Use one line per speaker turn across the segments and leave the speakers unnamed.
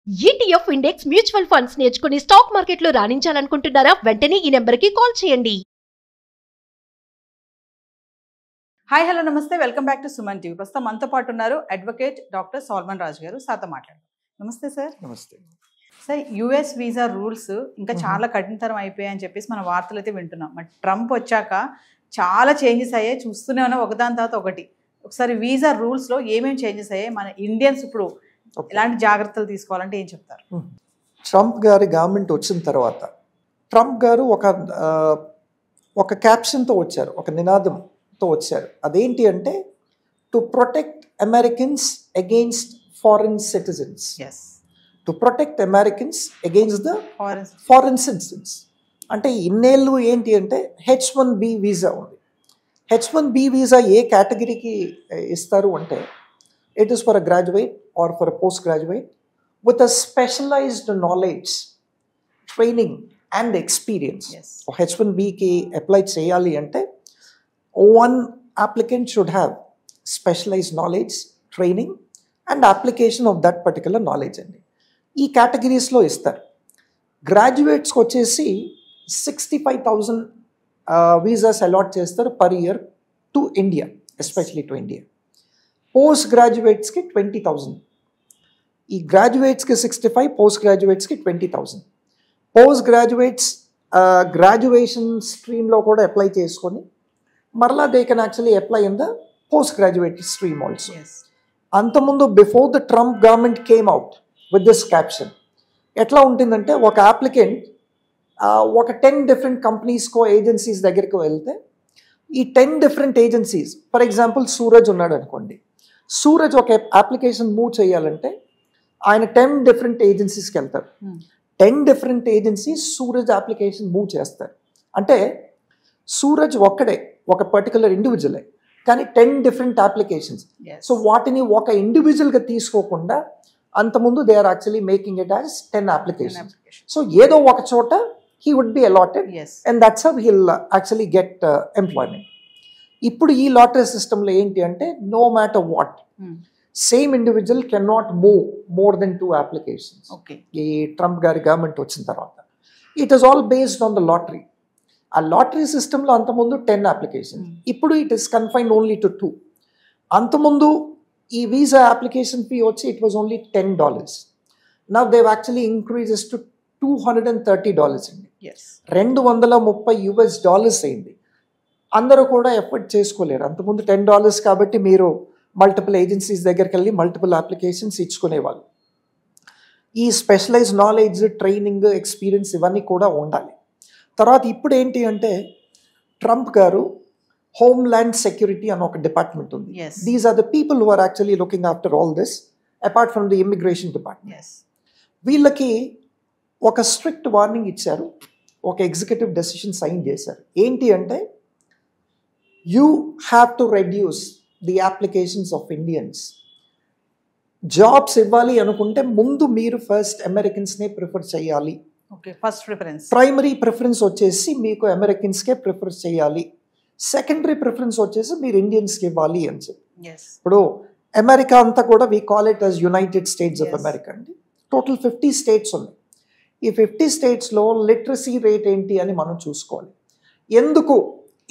ETF index mutual funds నేర్చుకుని stock మార్కెట్లో రాణించాలనుకుంటున్నారా? వెంటనే ఈ నెంబర్కి కాల్ చేయండి.
హాయ్ హలో నమస్తే, welcome back to Suman TV. ప్రస్తుతం మనతో పాటు ఉన్నారు అడ్వకేట్ డాక్టర్ సల్మాన్ రాజు గారు. సార్తో మాట్లాడారు. నమస్తే సార్.
నమస్తే
సార్, యుఎస్ వీసా రూల్స్ ఇంకా చాలా కఠినతరం అయిపోయాయని చెప్పేసి మన వార్తలు అయితే వింటున్నాం. మరి ట్రంప్ వచ్చాక చాలా చేంజెస్ అయ్యాయి, చూస్తూనే ఉన్నాం ఒకదాని తర్వాత ఒకటి. ఒకసారి వీసా రూల్స్లో ఏమేమి చేంజెస్ అయ్యాయి, మన ఇండియన్స్ ఇప్పుడు ఎలాంటి జాగ్రత్తలు తీసుకోవాలంటే ఏం చెప్తారు?
ట్రంప్ గారి గవర్నమెంట్ వచ్చిన తర్వాత ట్రంప్ గారు ఒక క్యాప్షన్తో వచ్చారు, ఒక నినాదంతో వచ్చారు. అదేంటి అంటే to protect Americans against foreign citizens, to protect Americans against the foreign citizens. అంటే ఇన్నేళ్ళు ఏంటి అంటే H1B వీసా ఉంది. H1B వీసా ఏ కేటగిరీకి ఇస్తారు అంటే it is for a graduate or for a postgraduate with a specialized knowledge, training and experience. H1B ki apply cheyali ante one applicant should have specialized knowledge, training and application of that particular knowledge andi. Ee categories lo istaru. Graduates ko vachesi 65,000 visas allot chestaru per year to India, especially to India. Post గ్రాడ్యుయేట్స్కి 20,000. ఈ గ్రాడ్యుయేట్స్కి 65, post గ్రాడ్యుయేట్స్కి 20,000. Post graduates graduation స్ట్రీమ్లో కూడా apply చేసుకొని మరలా they can actually apply in the post graduate stream also. అంతకుముందు before the Trump government came out with this caption ఎట్లా ఉంటుందంటే ఒక అప్లికెంట్ ఒక 10 డిఫరెంట్ కంపెనీస్కో ఏజెన్సీస్ దగ్గరికి వెళ్తే ఈ 10 different agencies, for example Suraj ఉన్నాడు అనుకోండి, సూరజ్ ఒక అప్లికేషన్ మూవ్ చేయాలంటే ఆయన 10 డిఫరెంట్ ఏజెన్సీస్కి వెళ్తారు. 10 different agencies Suraj application move చేస్తారు. అంటే సూరజ్ ఒక్కడే ఒక పర్టికులర్ ఇండివిజువలే, కానీ 10 డిఫరెంట్ అప్లికేషన్స్. సో వాటిని ఒక ఇండివిజువల్గా తీసుకోకుండా అంతకుముందు they are actually making it as 10 applications. So ఏదో ఒక చోట he would be allotted, and that's how he'll actually get employment. ఇప్పుడు ఈ లాటరీ సిస్టంలో ఏంటి అంటే no matter what same individual can not move more than 2 applications. ఈ Trump గారి గవర్నమెంట్ వచ్చిన తర్వాత it is all based on the lottery. ఆ లాటరీ సిస్టంలో అంతకుముందు 10 అప్లికేషన్స్, ఇప్పుడు it is confined only to 2. అంతకుముందు ఈ వీసా అప్లికేషన్ ఫీ వచ్చి it was only $10. Now they've actually increases to $230 అండి. $230 అయింది. అందరూ కూడా ఎఫర్ట్ చేసుకోలేరు. అంతకుముందు $10 కాబట్టి మీరు మల్టిపుల్ ఏజెన్సీస్ దగ్గరికి వెళ్ళి మల్టిపుల్ అప్లికేషన్స్ ఇచ్చుకునేవాళ్ళు. ఈ స్పెషలైజ్ నాలెడ్జ్, ట్రైనింగ్, ఎక్స్పీరియన్స్ ఇవన్నీ కూడా ఉండాలి. తర్వాత ఇప్పుడు ఏంటి అంటే ట్రంప్ గారు హోమ్ల్యాండ్ సెక్యూరిటీ అని ఒక డిపార్ట్మెంట్ ఉంది. These are the people who are actually looking after all this apart from the immigration department. వీళ్ళకి ఒక స్ట్రిక్ట్ వార్నింగ్ ఇచ్చారు, ఒక ఎగ్జిక్యూటివ్ డెసిషన్ సైన్ చేశారు. ఏంటి అంటే you have to reduce the applications of Indians. Jobs ఇవ్వాలి అనుకుంటే ముందు మీరు ఫస్ట్ అమెరికన్స్నే ప్రిఫర్ చేయాలి.
ఫస్ట్ ప్రిఫరెన్స్,
ప్రైమరీ ప్రిఫరెన్స్ వచ్చేసి మీకు అమెరికన్స్కే ప్రిఫర్ చేయాలి. సెకండరీ ప్రిఫరెన్స్ వచ్చేసి మీరు ఇండియన్స్కి ఇవ్వాలి అని చెప్పి. ఇప్పుడు అమెరికా అంతా కూడా we call it as United States of America అండి. టోటల్ 50 స్టేట్స్ ఉన్నాయి. ఈ 50 స్టేట్స్లో లిటరసీ రేట్ ఏంటి అని మనం చూసుకోవాలి. ఎందుకు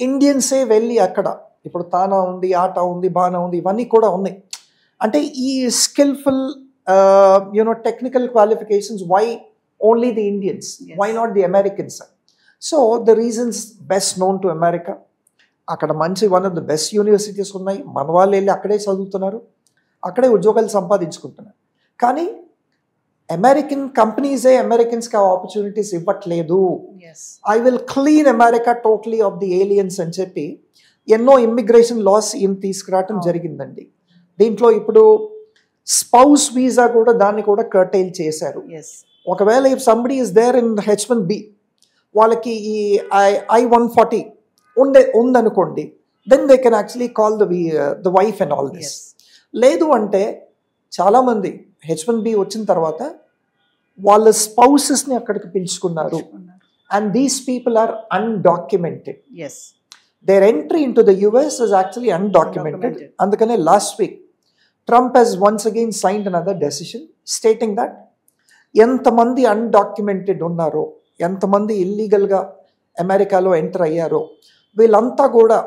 ఇండియన్సే వెళ్ళి అక్కడ ఇప్పుడు తానా ఉంది, ఆటా ఉంది, బానా ఉంది, ఇవన్నీ కూడా ఉన్నాయి. అంటే ఈ skillful technical qualifications, why only the Indians, why not the Americans? So the reasons best known to America. అక్కడ మంచి one of the best universities ఉన్నాయి. మన వాళ్ళు వెళ్ళి అక్కడే చదువుతున్నారు, అక్కడే ఉద్యోగాలు సంపాదించుకుంటున్నారు. కానీ అమెరికన్ కంపెనీసే అమెరికన్స్కి ఆ ఆపర్చునిటీస్ ఇవ్వట్లేదు. I will clean America totally of the aliens అని చెప్పి ఎన్నో ఇమ్మిగ్రేషన్ లాస్ తీసుకురావటం జరిగిందండి. దీంట్లో ఇప్పుడు స్పౌస్ వీసా కూడా దాన్ని కూడా కర్టైల్ చేశారు. ఒకవేళ if somebody is there in H1B, వాళ్ళకి ఈ I-140 ఉందనుకోండి, then they can actually call the wife and all this. లేదు అంటే చాలామంది H1B వచ్చిన తర్వాత వాళ్ళ స్పౌసెస్ని అక్కడికి పిలుచుకున్నారు. And these people are undocumented. Their entry in to the US is actually undocumented. అందుకనే last week Trump has once again signed another decision stating that ఎంతమంది అన్డాక్యుమెంటెడ్ ఉన్నారో, ఎంతమంది ఇల్లీగల్గా అమెరికాలో ఎంటర్ అయ్యారో వీళ్ళంతా కూడా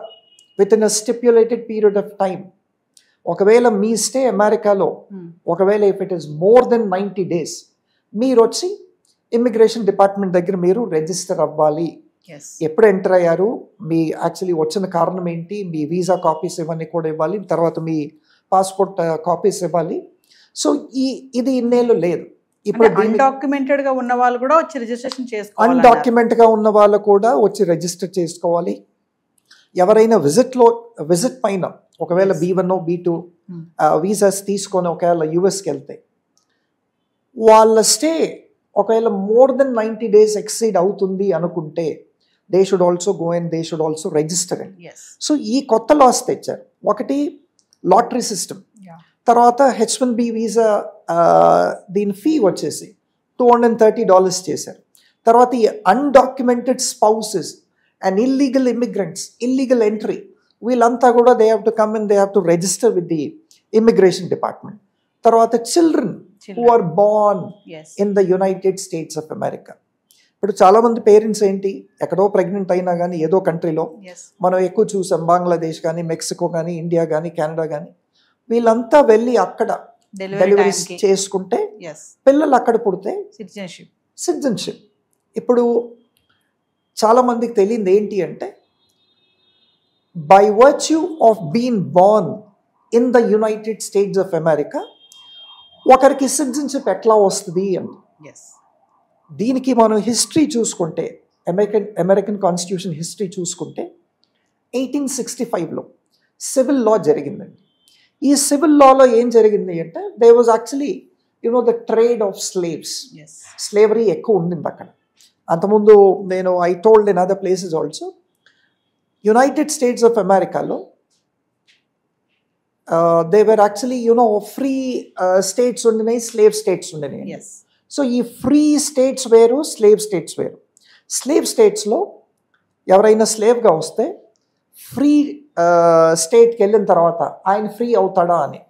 with in a stipulated period of time, ఒకవేళ మీ స్టే అమెరికాలో ఒకవేళ if it is more than 90 days మీరు వచ్చి ఇమ్మిగ్రేషన్ డిపార్ట్మెంట్ దగ్గర మీరు రిజిస్టర్ అవ్వాలి. ఎప్పుడు ఎంటర్ అయ్యారు, మీ యాక్చువల్లీ వచ్చిన కారణం ఏంటి, మీ వీసా కాపీస్ ఇవన్నీ కూడా ఇవ్వాలి, తర్వాత మీ పాస్పోర్ట్ కాపీస్ ఇవ్వాలి. సో ఇది ఇన్నేళ్ళు లేదు. ఇప్పుడు
అన్డాక్యుమెంటెడ్ గా ఉన్న వాళ్ళు కూడా వచ్చి రిజిస్ట్రేషన్ చేసుకోవాలి.
అన్డాక్యుమెంట్ గా ఉన్న వాళ్ళు కూడా వచ్చి రిజిస్టర్ చేసుకోవాలి. ఎవరైనా విజిట్ పైన ఒకవేళ B1 B2 వీసాస్ తీసుకొని ఒకవేళ యుఎస్కి వెళ్తే వాళ్ళ స్టే ఒకవేళ మోర్ దెన్ 90 days ఎక్సీడ్ అవుతుంది అనుకుంటే they should also go and they should also register and. So ఈ కొత్త లాస్ తెచ్చారు. ఒకటి లాటరీ సిస్టమ్, తర్వాత H1B వీసా దీని ఫీ వచ్చేసి $230 చేశారు. తర్వాత ఈ undocumented spouses and illegal immigrants, illegal entry, వీళ్ళంతా కూడా they have to come and they have to register with the immigration department. తర్వాత children who are born in the United States of America. ఇప్పుడు చాలా మంది పేరెంట్స్ ఏంటి, ఎక్కడో pregnant అయినా కానీ ఏదో కంట్రీలో, మనం ఎక్కువ చూసాం బంగ్లాదేశ్ కానీ, మెక్సికో కానీ, ఇండియా కానీ, కెనడా కానీ, వీళ్ళంతా వెళ్ళి అక్కడ డెలివరీ చేసుకుంటే పిల్లలు అక్కడ పుడితే సిటిజన్షిప్. ఇప్పుడు చాలా మందికి తెలియదు ఏంటి అంటే, by virtue of being Born in the United States of America ఒకరికి సిటిజన్షిప్ ఎట్లా వస్తుంది అంటే, దీనికి మనం హిస్టరీ చూసుకుంటే, అమెరికన్ కాన్స్టిట్యూషన్ హిస్టరీ చూసుకుంటే 1865లో సివిల్ లా జరిగిందండి. ఈ సివిల్ లాలో ఏం జరిగింది అంటే, they was actually the trade of slaves. Slavery ఎక్కువ ఉండింది అక్కడ. అంతకుముందు I told in other places also, United States of అమెరికాలో they were actually free states ఉండినాయి, స్లేవ్ స్టేట్స్ ఉండినాయి. సో ఈ ఫ్రీ స్టేట్స్ వేరు, స్లేవ్ స్టేట్స్ వేరు. స్లేవ్ స్టేట్స్లో ఎవరైనా స్లేవ్గా వస్తే ఫ్రీ స్టేట్కి వెళ్ళిన తర్వాత ఆయన ఫ్రీ అవుతాడా అని,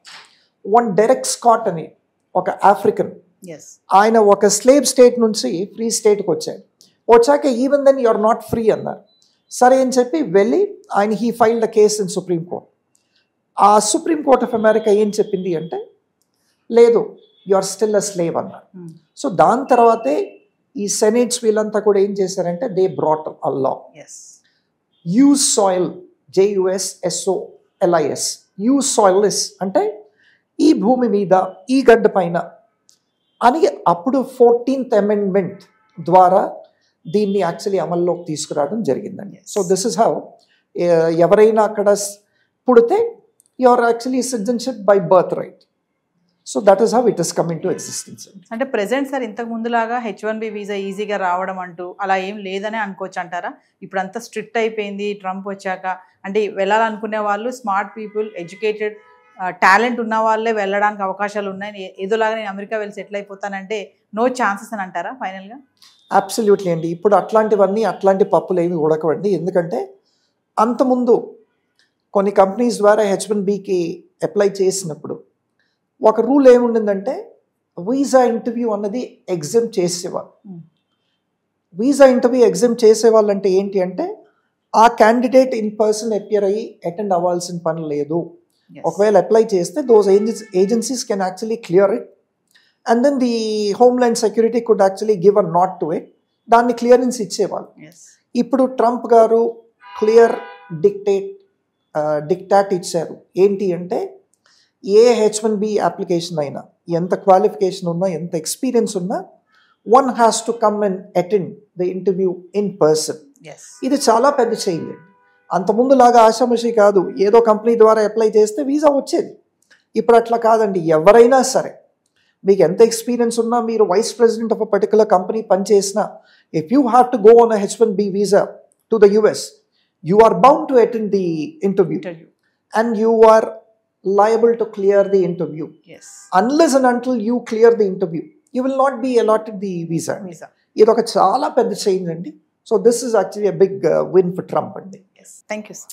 డెరెక్ స్కాట్ అని ఒక ఆఫ్రికన్, ఆయన ఒక స్లేవ్ స్టేట్ నుంచి ఫ్రీ స్టేట్కి వచ్చాక even then you are not free అన్నారు. సరే అని చెప్పి వెళ్ళి ఆయన he filed a case in supreme court. ఆ సుప్రీం కోర్ట్ ఆఫ్ అమెరికా ఏం చెప్పింది అంటే, లేదు, you are still a slave అన్నారు. సో దాని తర్వాతే ఈ సెనేట్స్ వీళ్ళంతా కూడా ఏం చేశారంటే, they brought a law, jus soli, JUSSOLIS, jus solis అంటే ఈ భూమి మీద, ఈ గడ్డ పైన అని. అప్పుడు 14th Amendment ద్వారా దీన్ని యాక్చువల్లీ అమల్లోకి తీసుకురావడం జరిగిందండి. సో దిస్ ఇస్ హౌ ఎవరైనా అక్కడ పుడితే you are actually citizenship by birth right. So that is how it is coming to existence.
అంటే ప్రెసెంట్ సార్ ఇంతకు ముందులాగా H1B వీసా ఈజీగా రావడం అంటూ అలా ఏం లేదని అనుకోవచ్చు అంటారా? ఇప్పుడు అంతా స్ట్రిక్ట్ అయిపోయింది ట్రంప్ వచ్చాక. అంటే వెళ్ళాలనుకునే వాళ్ళు, స్మార్ట్ పీపుల్, ఎడ్యుకేటెడ్, టాలెంట్ ఉన్న వాళ్ళే వెళ్ళడానికి అవకాశాలు ఉన్నాయి. ఏదోలాగా నేను అమెరికా వెళ్ళి సెటిల్ అయిపోతానంటే నో ఛాన్సెస్ అని అంటారా ఫైనల్గా?
అబ్సల్యూట్లీ అండి. ఇప్పుడు అట్లాంటి పప్పులు ఏమి ఉడకవండి. ఎందుకంటే అంతకుముందు కొన్ని కంపెనీస్ ద్వారా H1Bకి అప్లై చేసినప్పుడు ఒక రూల్ ఏముండిందంటే, వీసా ఇంటర్వ్యూ అన్నది ఎగ్జామ్ చేసేవాళ్ళు. వీసా ఇంటర్వ్యూ ఎగ్జామ్ చేసేవాళ్ళు అంటే ఏంటి అంటే, ఆ క్యాండిడేట్ ఇన్ పర్సన్ అపియర్ అయ్యి అటెండ్ అవ్వాల్సిన పని లేదు. ఒకవేళ అప్లై చేస్తే those agencies can actually clear it and then the homeland security could actually give a nod to it. దాన్ని క్లియరెన్స్ ఇచ్చేవాళ్ళు. ఇప్పుడు ట్రంప్ గారు క్లియర్ డిక్టాట్ ఇచ్చారు. ఏంటి అంటే, ఏ H1B అప్లికేషన్ అయినా, ఎంత క్వాలిఫికేషన్ ఉన్నా, ఎంత ఎక్స్పీరియన్స్ ఉన్నా, one has to come and attend the interview in person. ఇది చాలా పెద్ద చేంజ్. అంతకుముందు లాగా ఆషామాషి కాదు, ఏదో కంపెనీ ద్వారా అప్లై చేస్తే వీసా వచ్చేది. ఇప్పుడు అట్లా కాదండి. ఎవరైనా సరే, మీకు ఎంత ఎక్స్పీరియన్స్ ఉన్నా, మీరు vice president of a particular company పనిచేసినా, if you have to go on a H1B visa to the US, you are bound to attend the interview and you are liable to clear the interview. Unless and until you clear the interview, you will not be allotted the visa. ఇది ఒక చాలా పెద్ద change అండి. So this is actually a big win for Trump.
Thank you, sir.